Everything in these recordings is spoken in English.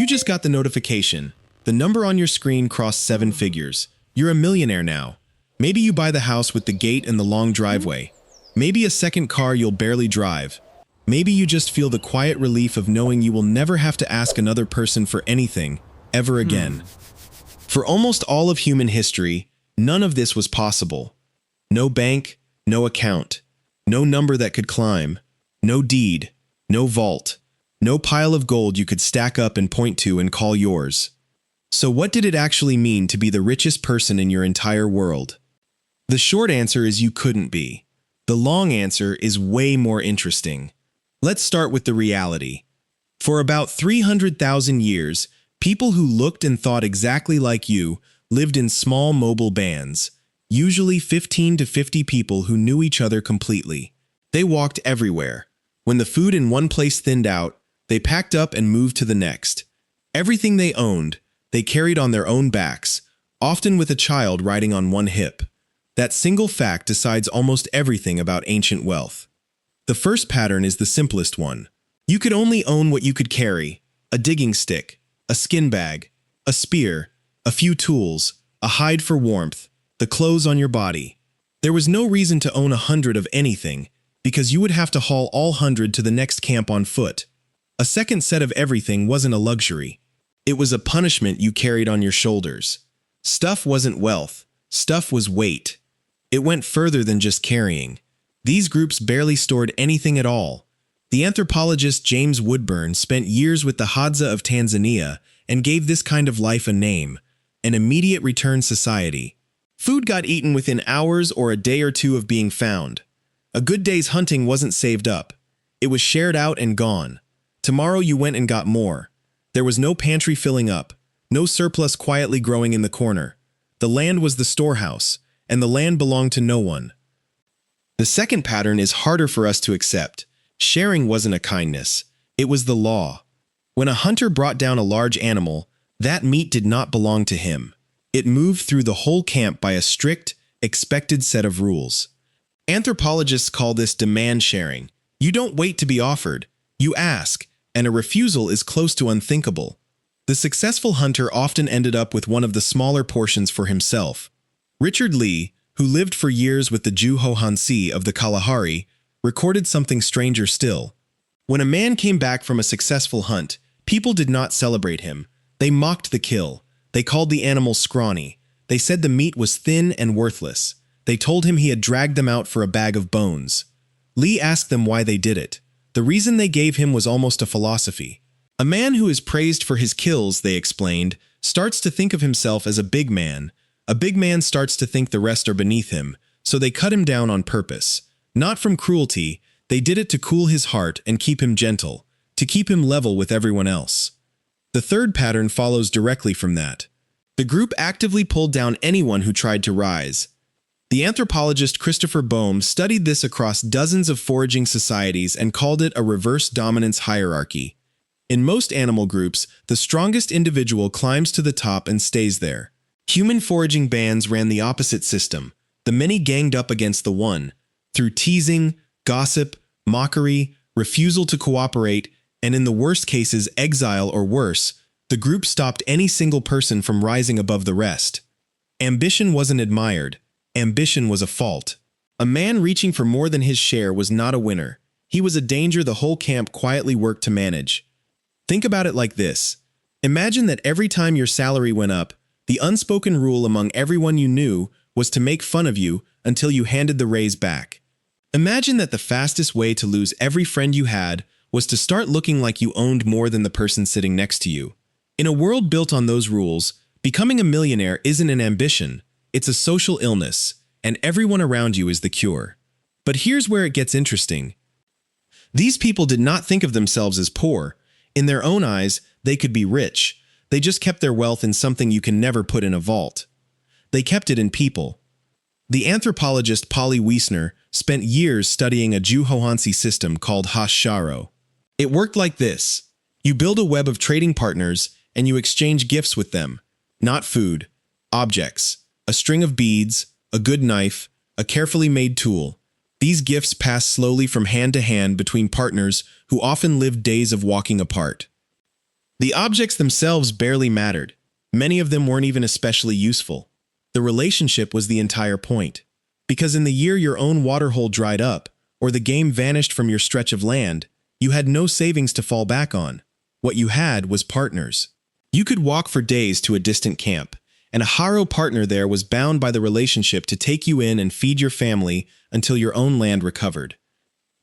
You just got the notification. The number on your screen crossed 7 figures. You're a millionaire now. Maybe you buy the house with the gate and the long driveway. Maybe a second car you'll barely drive. Maybe you just feel the quiet relief of knowing you will never have to ask another person for anything, ever again. For almost all of human history, none of this was possible. No bank, no account, no number that could climb, no deed, no vault, no pile of gold you could stack up and point to and call yours. So what did it actually mean to be the richest person in your entire world? The short answer is you couldn't be. The long answer is way more interesting. Let's start with the reality. For about 300,000 years, people who looked and thought exactly like you lived in small mobile bands, usually 15 to 50 people who knew each other completely. They walked everywhere. When the food in one place thinned out, they packed up and moved to the next. Everything they owned, they carried on their own backs, often with a child riding on one hip. That single fact decides almost everything about ancient wealth. The first pattern is the simplest one. You could only own what you could carry: a digging stick, a skin bag, a spear, a few tools, a hide for warmth, the clothes on your body. There was no reason to own 100 of anything, because you would have to haul all 100 to the next camp on foot. A second set of everything wasn't a luxury. It was a punishment you carried on your shoulders. Stuff wasn't wealth. Stuff was weight. It went further than just carrying. These groups barely stored anything at all. The anthropologist James Woodburn spent years with the Hadza of Tanzania and gave this kind of life a name: an immediate return society. Food got eaten within hours or a day or two of being found. A good day's hunting wasn't saved up. It was shared out and gone. Tomorrow you went and got more. There was no pantry filling up, no surplus quietly growing in the corner. The land was the storehouse, and the land belonged to no one. The second pattern is harder for us to accept. Sharing wasn't a kindness. It was the law. When a hunter brought down a large animal, that meat did not belong to him. It moved through the whole camp by a strict, expected set of rules. Anthropologists call this demand sharing. You don't wait to be offered. You ask, and a refusal is close to unthinkable. The successful hunter often ended up with one of the smaller portions for himself. Richard Lee, who lived for years with the Juho Hansi of the Kalahari, recorded something stranger still. When a man came back from a successful hunt, people did not celebrate him. They mocked the kill. They called the animal scrawny. They said the meat was thin and worthless. They told him he had dragged them out for a bag of bones. Lee asked them why they did it. The reason they gave him was almost a philosophy. A man who is praised for his kills, they explained, starts to think of himself as a big man. A big man starts to think the rest are beneath him, so they cut him down on purpose. Not from cruelty, they did it to cool his heart and keep him gentle, to keep him level with everyone else. The third pattern follows directly from that. The group actively pulled down anyone who tried to rise. The anthropologist Christopher Boehm studied this across dozens of foraging societies and called it a reverse dominance hierarchy. In most animal groups, the strongest individual climbs to the top and stays there. Human foraging bands ran the opposite system. The many ganged up against the one, through teasing, gossip, mockery, refusal to cooperate, and in the worst cases exile or worse. The group stopped any single person from rising above the rest. Ambition wasn't admired. Ambition was a fault. A man reaching for more than his share was not a winner. He was a danger the whole camp quietly worked to manage. Think about it like this. Imagine that every time your salary went up, the unspoken rule among everyone you knew was to make fun of you until you handed the raise back. Imagine that the fastest way to lose every friend you had was to start looking like you owned more than the person sitting next to you. In a world built on those rules, becoming a millionaire isn't an ambition, it's a social illness, and everyone around you is the cure. But here's where it gets interesting. These people did not think of themselves as poor. In their own eyes, they could be rich. They just kept their wealth in something you can never put in a vault. They kept it in people. The anthropologist Polly Wiesner spent years studying a Juhohansi system called Hasharo. It worked like this. You build a web of trading partners and you exchange gifts with them. Not food, objects, a string of beads, a good knife, a carefully made tool. These gifts pass slowly from hand to hand between partners who often lived days of walking apart. The objects themselves barely mattered. Many of them weren't even especially useful. The relationship was the entire point. Because in the year your own waterhole dried up, or the game vanished from your stretch of land, you had no savings to fall back on. What you had was partners. You could walk for days to a distant camp, and a haro partner there was bound by the relationship to take you in and feed your family until your own land recovered.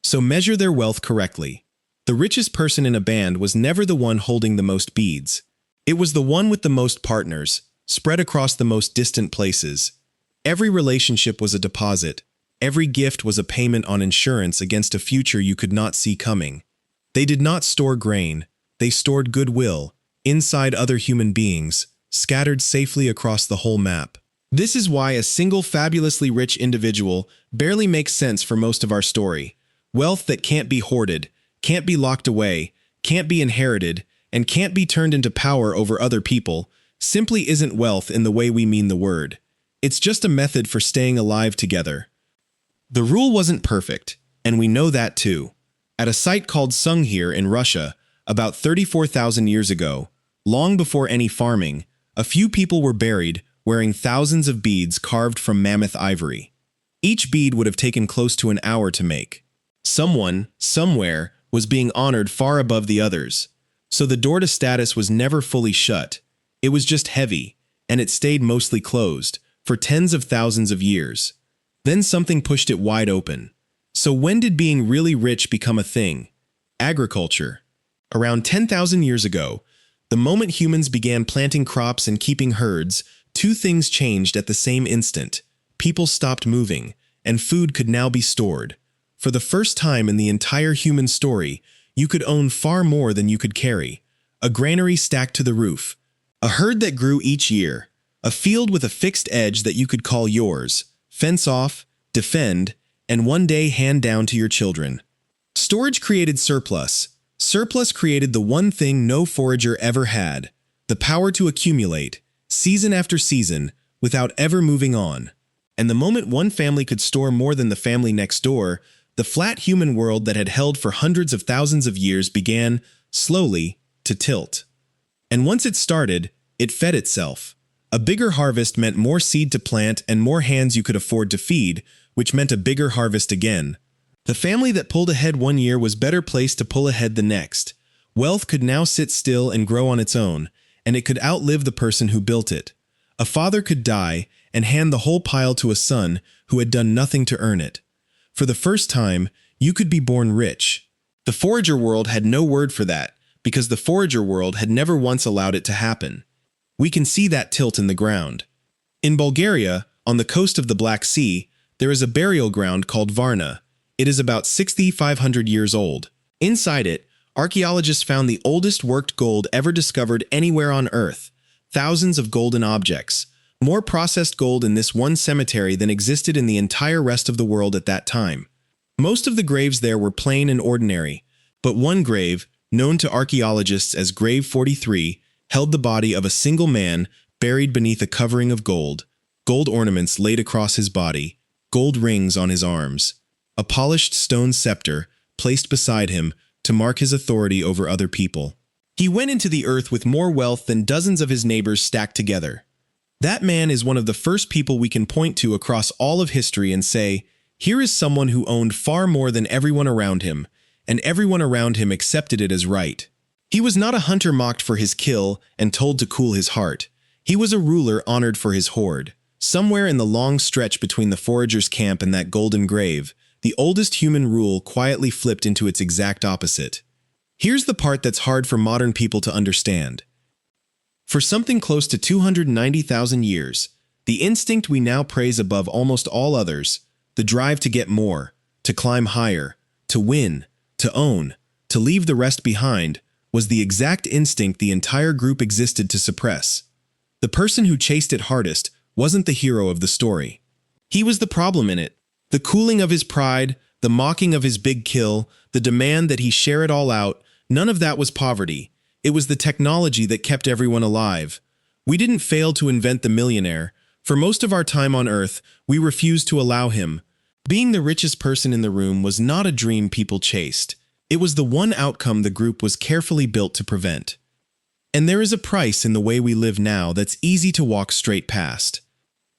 So measure their wealth correctly. The richest person in a band was never the one holding the most beads. It was the one with the most partners, spread across the most distant places. Every relationship was a deposit. Every gift was a payment on insurance against a future you could not see coming. They did not store grain. They stored goodwill, inside other human beings, scattered safely across the whole map. This is why a single fabulously rich individual barely makes sense for most of our story. Wealth that can't be hoarded, can't be locked away, can't be inherited, and can't be turned into power over other people, simply isn't wealth in the way we mean the word. It's just a method for staying alive together. The rule wasn't perfect, and we know that too. At a site called Sunghir in Russia, about 34,000 years ago, long before any farming, a few people were buried wearing thousands of beads carved from mammoth ivory. Each bead would have taken close to an hour to make. Someone, somewhere, was being honored far above the others. So the door to status was never fully shut. It was just heavy, and it stayed mostly closed, for tens of thousands of years. Then something pushed it wide open. So when did being really rich become a thing? Agriculture. Around 10,000 years ago, the moment humans began planting crops and keeping herds, two things changed at the same instant. People stopped moving, and food could now be stored. For the first time in the entire human story, you could own far more than you could carry. A granary stacked to the roof. A herd that grew each year. A field with a fixed edge that you could call yours, fence off, defend, and one day hand down to your children. Storage created surplus. Surplus created the one thing no forager ever had, the power to accumulate, season after season, without ever moving on. And the moment one family could store more than the family next door, the flat human world that had held for hundreds of thousands of years began, slowly, to tilt. And once it started, it fed itself. A bigger harvest meant more seed to plant and more hands you could afford to feed, which meant a bigger harvest again. The family that pulled ahead one year was better placed to pull ahead the next. Wealth could now sit still and grow on its own, and it could outlive the person who built it. A father could die and hand the whole pile to a son who had done nothing to earn it. For the first time, you could be born rich. The forager world had no word for that, because the forager world had never once allowed it to happen. We can see that tilt in the ground. In Bulgaria, on the coast of the Black Sea, there is a burial ground called Varna. It is about 6,500 years old. Inside it, archaeologists found the oldest worked gold ever discovered anywhere on Earth. Thousands of golden objects. More processed gold in this one cemetery than existed in the entire rest of the world at that time. Most of the graves there were plain and ordinary, but one grave, known to archaeologists as Grave 43, held the body of a single man buried beneath a covering of gold, gold ornaments laid across his body, gold rings on his arms, a polished stone scepter placed beside him to mark his authority over other people. He went into the earth with more wealth than dozens of his neighbors stacked together. That man is one of the first people we can point to across all of history and say, here is someone who owned far more than everyone around him, and everyone around him accepted it as right. He was not a hunter mocked for his kill and told to cool his heart. He was a ruler honored for his hoard. Somewhere in the long stretch between the forager's camp and that golden grave, the oldest human rule quietly flipped into its exact opposite. Here's the part that's hard for modern people to understand. For something close to 290,000 years, the instinct we now praise above almost all others, the drive to get more, to climb higher, to win, to own, to leave the rest behind, was the exact instinct the entire group existed to suppress. The person who chased it hardest wasn't the hero of the story. He was the problem in it. The cooling of his pride, the mocking of his big kill, the demand that he share it all out, none of that was poverty. It was the technology that kept everyone alive. We didn't fail to invent the millionaire. For most of our time on Earth, we refused to allow him. Being the richest person in the room was not a dream people chased. It was the one outcome the group was carefully built to prevent. And there is a price in the way we live now that's easy to walk straight past.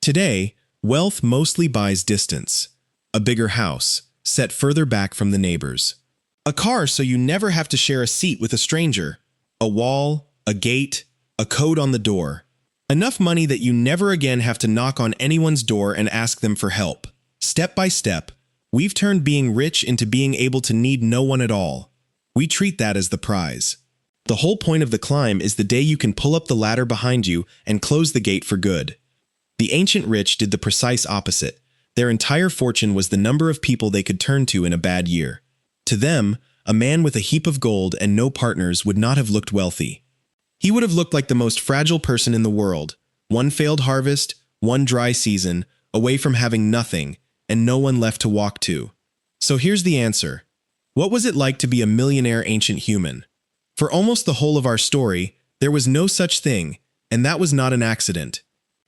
Today, wealth mostly buys distance. A bigger house, set further back from the neighbors. A car so you never have to share a seat with a stranger. A wall, a gate, a code on the door. Enough money that you never again have to knock on anyone's door and ask them for help. Step by step, we've turned being rich into being able to need no one at all. We treat that as the prize. The whole point of the climb is the day you can pull up the ladder behind you and close the gate for good. The ancient rich did the precise opposite. Their entire fortune was the number of people they could turn to in a bad year. To them, a man with a heap of gold and no partners would not have looked wealthy. He would have looked like the most fragile person in the world, one failed harvest, one dry season, away from having nothing, and no one left to walk to. So here's the answer. What was it like to be a millionaire ancient human? For almost the whole of our story, there was no such thing, and that was not an accident.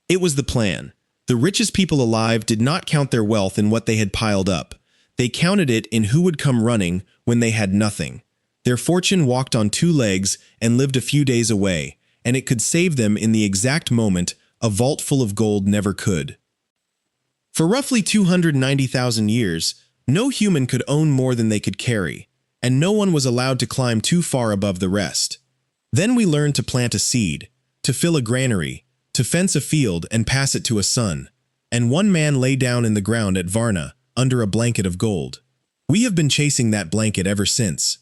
It was the plan. The richest people alive did not count their wealth in what they had piled up. They counted it in who would come running when they had nothing. Their fortune walked on two legs and lived a few days away, and it could save them in the exact moment a vault full of gold never could. For roughly 290,000 years, no human could own more than they could carry, and no one was allowed to climb too far above the rest. Then we learned to plant a seed, to fill a granary, to fence a field and pass it to a son, and one man lay down in the ground at Varna, under a blanket of gold. We have been chasing that blanket ever since.